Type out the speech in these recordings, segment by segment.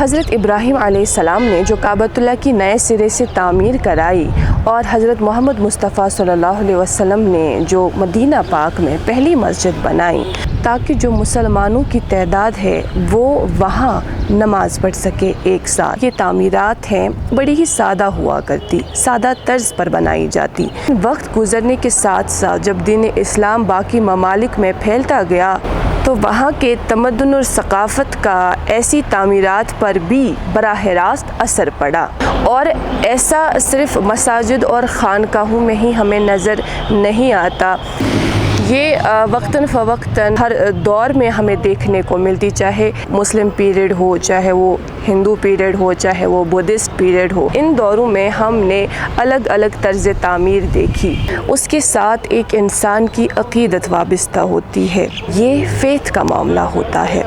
حضرت ابراہیم علیہ السلام نے جو کعبۃ اللہ کی نئے سرے سے تعمیر کرائی اور حضرت محمد مصطفیٰ صلی اللہ علیہ وسلم نے جو مدینہ پاک میں پہلی مسجد بنائی تاکہ جو مسلمانوں کی تعداد ہے وہ وہاں نماز پڑھ سکے ایک ساتھ. یہ تعمیرات ہیں بڑی ہی سادہ ہوا کرتی، سادہ طرز پر بنائی جاتی. وقت گزرنے کے ساتھ ساتھ جب دین اسلام باقی ممالک میں پھیلتا گیا تو وہاں کے تمدن اور ثقافت کا ایسی تعمیرات پر بھی براہ راست اثر پڑا، اور ایسا صرف مساجد اور خانقاہوں میں ہی ہمیں نظر نہیں آتا. یہ وقتاً فوقتاً ہر دور میں ہمیں دیکھنے کو ملتی، چاہے مسلم پیریڈ ہو، چاہے وہ ہندو پیریڈ ہو، چاہے وہ بدھسٹ پیریڈ ہو. ان دوروں میں ہم نے الگ الگ طرز تعمیر دیکھی. اس کے ساتھ ایک انسان کی عقیدت وابستہ ہوتی ہے، یہ فیتھ کا معاملہ ہوتا ہے.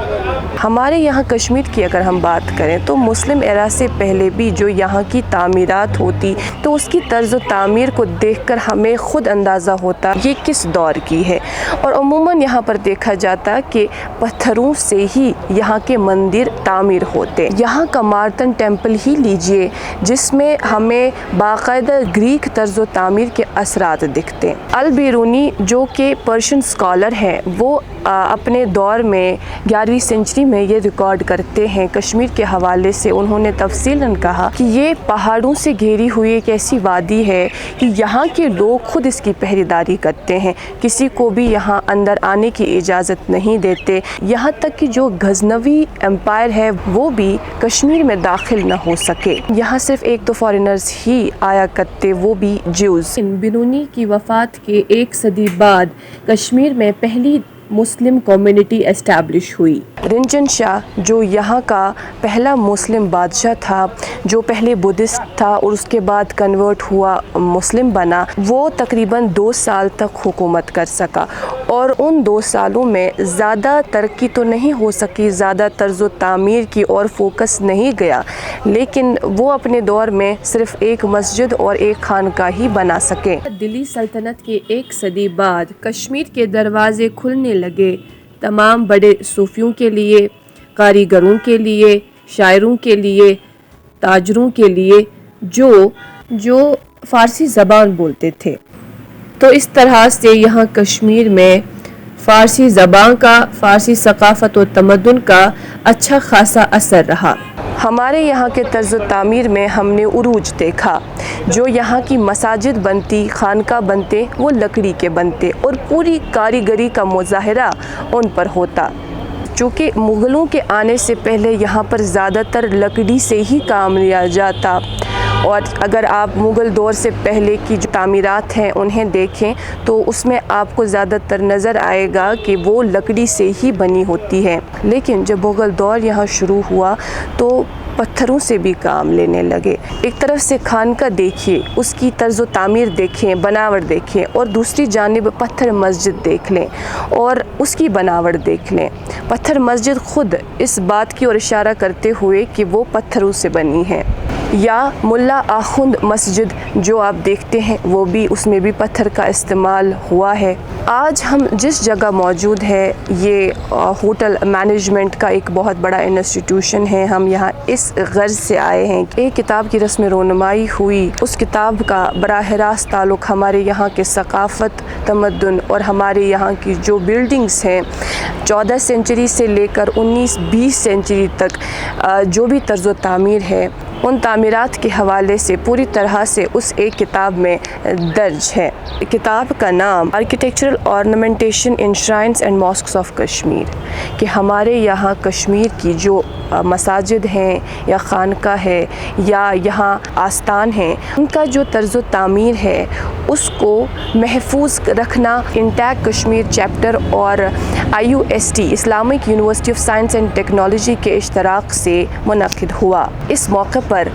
ہمارے یہاں کشمیر کی اگر ہم بات کریں تو مسلم ایرا سے پہلے بھی جو یہاں کی تعمیرات ہوتی تو اس کی طرز و تعمیر کو دیکھ کر ہمیں خود اندازہ ہوتا یہ کس دور کی ہے. اور عموماً یہاں پر دیکھا جاتا کہ پتھروں سے ہی یہاں کے مندر تعمیر ہوتے. یہاں کا مارتن ٹیمپل ہی لیجئے جس میں ہمیں باقاعدہ گریک طرز و تعمیر کے اثرات دکھتے. البیرونی جو کہ پرشین اسکالر ہیں وہ اپنے دور میں 11ویں سینچری میں یہ ریکارڈ کرتے ہیں. کشمیر کے حوالے سے انہوں نے تفصیلاً کہا کہ یہ پہاڑوں سے گھیری ہوئی ایک ایسی وادی ہے کہ یہاں کے لوگ خود اس کی پہریداری کرتے ہیں، کسی کو بھی یہاں اندر آنے کی اجازت نہیں دیتے. یہاں تک کہ جو غزنوی امپائر ہے وہ بھی کشمیر میں داخل نہ ہو سکے. یہاں صرف ایک دو فارینرز ہی آیا کرتے، وہ بھی جیوز. بیرونی کی وفات کے 1 صدی بعد کشمیر میں پہلی مسلم کمیونٹی اسٹیبلش ہوئی. رنجن شاہ جو یہاں کا پہلا مسلم بادشاہ تھا، جو پہلے بدھسٹ تھا اور اس کے بعد کنورٹ ہوا مسلم بنا، وہ تقریباً 2 سال تک حکومت کر سکا. اور ان 2 سالوں میں زیادہ ترقی تو نہیں ہو سکی، زیادہ طرز و تعمیر کی اور فوکس نہیں گیا، لیکن وہ اپنے دور میں صرف ایک مسجد اور ایک خانقاہ ہی بنا سکے. دلی سلطنت کے 1 صدی بعد کشمیر کے دروازے کھلنے لگے تمام بڑے صوفیوں کے لیے، کاریگروں کے لیے، شاعروں کے لیے، تاجروں کے لیے جو فارسی زبان بولتے تھے. تو اس طرح سے یہاں کشمیر میں فارسی زبان کا، فارسی ثقافت و تمدن کا اچھا خاصا اثر رہا. ہمارے یہاں کے طرز و تعمیر میں ہم نے عروج دیکھا. جو یہاں کی مساجد بنتی، خانقاہ بنتے، وہ لکڑی کے بنتے اور پوری کاریگری کا مظاہرہ ان پر ہوتا. چونکہ مغلوں کے آنے سے پہلے یہاں پر زیادہ تر لکڑی سے ہی کام لیا جاتا، اور اگر آپ مغل دور سے پہلے کی جو تعمیرات ہیں انہیں دیکھیں تو اس میں آپ کو زیادہ تر نظر آئے گا کہ وہ لکڑی سے ہی بنی ہوتی ہے. لیکن جب مغل دور یہاں شروع ہوا تو پتھروں سے بھی کام لینے لگے. ایک طرف سے خانقاہ دیکھیے، اس کی طرز و تعمیر دیکھیں، بناوٹ دیکھیں، اور دوسری جانب پتھر مسجد دیکھ لیں اور اس کی بناوٹ دیکھ لیں. پتھر مسجد خود اس بات کی اور اشارہ کرتے ہوئے کہ وہ پتھروں سے بنی ہے، یا ملا آخند مسجد جو آپ دیکھتے ہیں وہ بھی، اس میں بھی پتھر کا استعمال ہوا ہے. آج ہم جس جگہ موجود ہے یہ ہوٹل مینجمنٹ کا ایک بہت بڑا انسٹیٹیوشن ہے. ہم یہاں اس غرض سے آئے ہیں کہ ایک کتاب کی رسم رونمائی ہوئی، اس کتاب کا براہ راست تعلق ہمارے یہاں کے ثقافت، تمدن اور ہمارے یہاں کی جو بلڈنگز ہیں 14 سینچری سے لے کر 19-20 سینچری تک جو بھی طرز و تعمیر ہے ان تعمیرات کے حوالے سے پوری طرح سے اس ایک کتاب میں درج ہے. کتاب کا نام architectural ornamentation in shrines and mosques of Kashmir, کہ ہمارے یہاں کشمیر کی جو مساجد ہیں یا خانقاہ ہے یا یہاں آستان ہیں، ان کا جو طرز و تعمیر ہے اس کو محفوظ رکھنا انٹیک کشمیر چیپٹر اور IUST Islamic university of science and technology کے اشتراک سے منعقد ہوا. اس موقع پر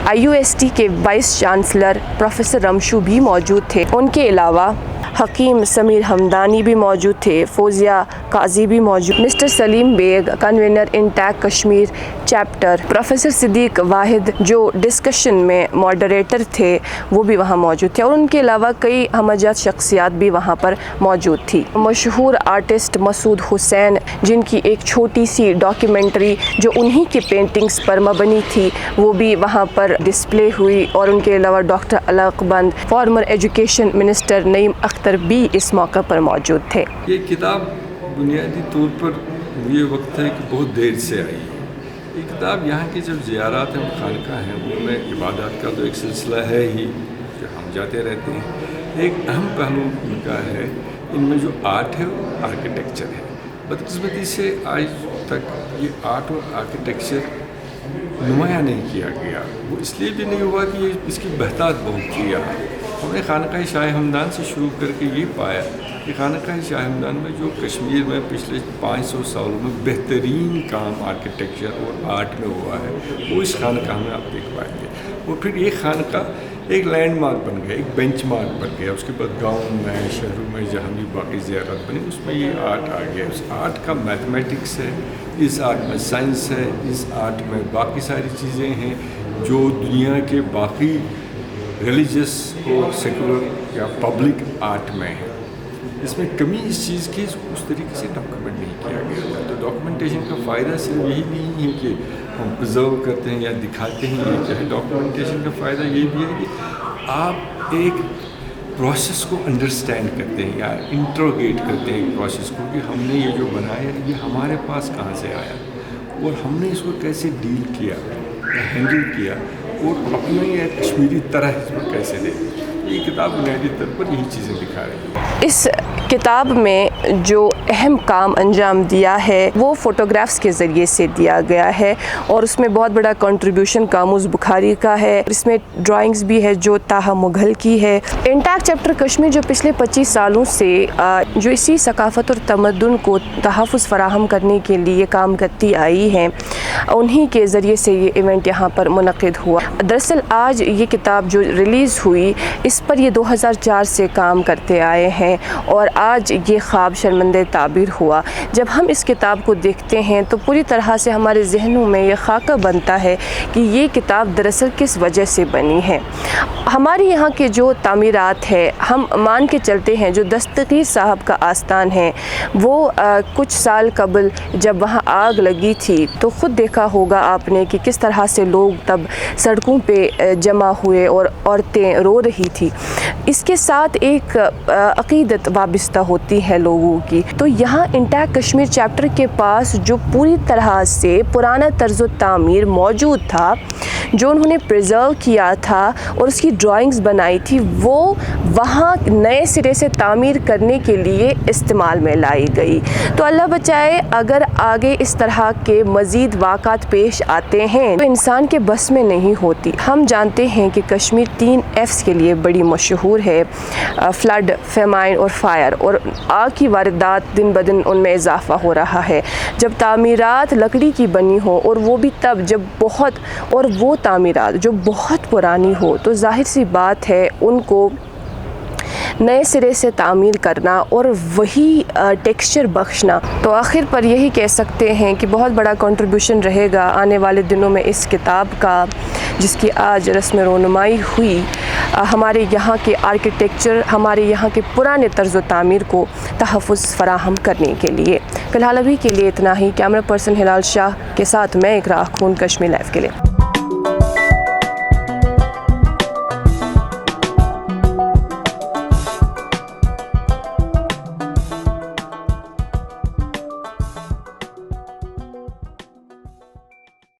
IUST کے وائس چانسلر پروفیسر رمشو بھی موجود تھے. ان کے علاوہ حکیم سمیر ہمدانی بھی موجود تھے، فوزیہ قاضی بھی موجود، mister Saleem Baig convener INTACH Kashmir chapter, professor Siddiq Wahid جو ڈسکشن میں ماڈریٹر تھے وہ بھی وہاں موجود تھے، اور ان کے علاوہ کئی ہمجات شخصیات بھی وہاں پر موجود تھی۔ مشہور آرٹسٹ مسعود حسین جن کی ایک چھوٹی سی ڈاکیومنٹری جو انہی کی پینٹنگز پر مبنی تھی وہ بھی وہاں پر ڈسپلے ہوئی، اور ان کے علاوہ ڈاکٹر علاقبند، فارمر ایجوکیشن منسٹر نعیم اختر بھی اس موقع پر موجود تھے۔ یہ کتاب بنیادی طور پر یہ وقت ہے کہ بہت دیر سے آئی ہے۔ یہ کتاب یہاں کی جو زیارات ہیں خانقاہ ہیں ان میں عبادات کا تو ایک سلسلہ ہے ہی جو ہم جاتے رہتے ہیں، ایک اہم پہلو ان کا ہے ان میں جو آرٹ ہے وہ آرکیٹیکچر ہے۔ بدقسمتی سے آج تک یہ آرٹ اور آرکیٹیکچر نمایاں نہیں کیا گیا، وہ اس لیے بھی نہیں ہوا کہ اس کی بہتات بہت کیا۔ ہم نے خانقاہ شاہ ہمدان سے شروع کر کے یہ پایا کہ خانقاہ شاہ ہمدان میں جو کشمیر میں پچھلے 500 سالوں میں بہترین کام آرکیٹیکچر اور آرٹ میں ہوا ہے وہ اس خانقاہ میں آپ دیکھ پائیں گے۔ اور پھر یہ خانقاہ ایک لینڈ مارک بن گیا، ایک بینچ مارک بن گیا، اس کے بعد گاؤں میں شہروں میں جہاں بھی باقی زیارت بنی اس میں یہ آرٹ آ گیا۔ اس آرٹ کا میتھمیٹکس ہے، اس آرٹ میں سائنس ہے، اس آرٹ میں باقی ساری چیزیں ہیں جو دنیا کے باقی ریلیجس اور سیکولر یا پبلک آرٹ میں ہے۔ اس میں کمی اس چیز کی اس طریقے سے ڈاکیومنٹ نہیں کیا گیا تھا۔ تو ڈاکیومنٹیشن کا فائدہ صرف یہی نہیں ہے کہ ہم پرزرو کرتے ہیں یا دکھاتے ہیں، یہ کیا ہے، ڈاکیومنٹیشن کا فائدہ یہ بھی ہے کہ آپ ایک پروسیس کو انڈرسٹینڈ کرتے ہیں یا انٹروگیٹ کرتے ہیں پروسیس کو کہ ہم نے یہ جو بنایا یہ ہمارے پاس کہاں سے آیا اور ہم نے اس کو کیسے ڈیل کیا یا ہینڈل کیا اور اپنے یہ کشمیری طرح اس کو کیسے دے۔ یہ کتاب بنیادی طور پر یہی چیزیں دکھا رہی ہے۔ اس کتاب میں جو اہم کام انجام دیا ہے وہ فوٹوگرافس کے ذریعے سے دیا گیا ہے، اور اس میں بہت بڑا کنٹریبیوشن قاموس بخاری کا ہے۔ اس میں ڈرائنگز بھی ہے جو طاہا مغل کی ہے۔ انٹیک چیپٹر کشمیر جو پچھلے 25 سالوں سے جو اسی ثقافت اور تمدن کو تحفظ فراہم کرنے کے لیے کام کرتی آئی ہیں، انہی کے ذریعے سے یہ ایونٹ یہاں پر منعقد ہوا۔ دراصل آج یہ کتاب جو ریلیز ہوئی اس پر یہ 2004 سے کام کرتے آئے ہیں، اور آج یہ خواب شرمندہ تعبیر ہوا۔ جب ہم اس کتاب کو دیکھتے ہیں تو پوری طرح سے ہمارے ذہنوں میں یہ خاکہ بنتا ہے کہ یہ کتاب دراصل کس وجہ سے بنی ہے۔ ہمارے یہاں کے جو تعمیرات ہے، ہم مان کے چلتے ہیں جو دستگیر صاحب کا آستان ہے وہ کچھ سال قبل جب وہاں آگ لگی تھی تو خود دیکھا ہوگا آپ نے کہ کس طرح سے لوگ تب سڑکوں پہ جمع ہوئے اور عورتیں رو رہی تھی۔ اس کے ساتھ ایک عقیدت وابستہ ہوتی ہے لوگوں کی۔ تو یہاں انٹیک کشمیر چیپٹر کے پاس جو پوری طرح سے پرانا طرز و تعمیر موجود تھا، جو انہوں نے پریزرو کیا تھا اور اس کی ڈرائنگز بنائی تھی، وہ وہاں نئے سرے سے تعمیر کرنے کے لیے استعمال میں لائی گئی۔ تو اللہ بچائے اگر آگے اس طرح کے مزید واقعات پیش آتے ہیں تو انسان کے بس میں نہیں ہوتی۔ ہم جانتے ہیں کہ کشمیر 3 F's کے لیے بڑی مشہور ہے، فلڈ، فیمائن اور فائر، اور آگ کی واردات دن بدن ان میں اضافہ ہو رہا ہے۔ جب تعمیرات لکڑی کی بنی ہو اور وہ بھی تب جب وہ تعمیرات جو بہت پرانی ہو تو ظاہر سی بات ہے ان کو نئے سرے سے تعمیر کرنا اور وہی ٹیکسچر بخشنا، تو آخر پر یہی کہہ سکتے ہیں کہ بہت بڑا کنٹریبیوشن رہے گا آنے والے دنوں میں اس کتاب کا، جس کی آج رسم رونمائی ہوئی، ہمارے یہاں کے آرکیٹیکچر، ہمارے یہاں کے پرانے طرز و تعمیر کو تحفظ فراہم کرنے کے لیے۔ فی الحال ابھی کے لیے اتنا ہی۔ کیمرہ پرسن ہلال شاہ کے ساتھ میں اقراء خون، کشمیر لائیو کے لیے۔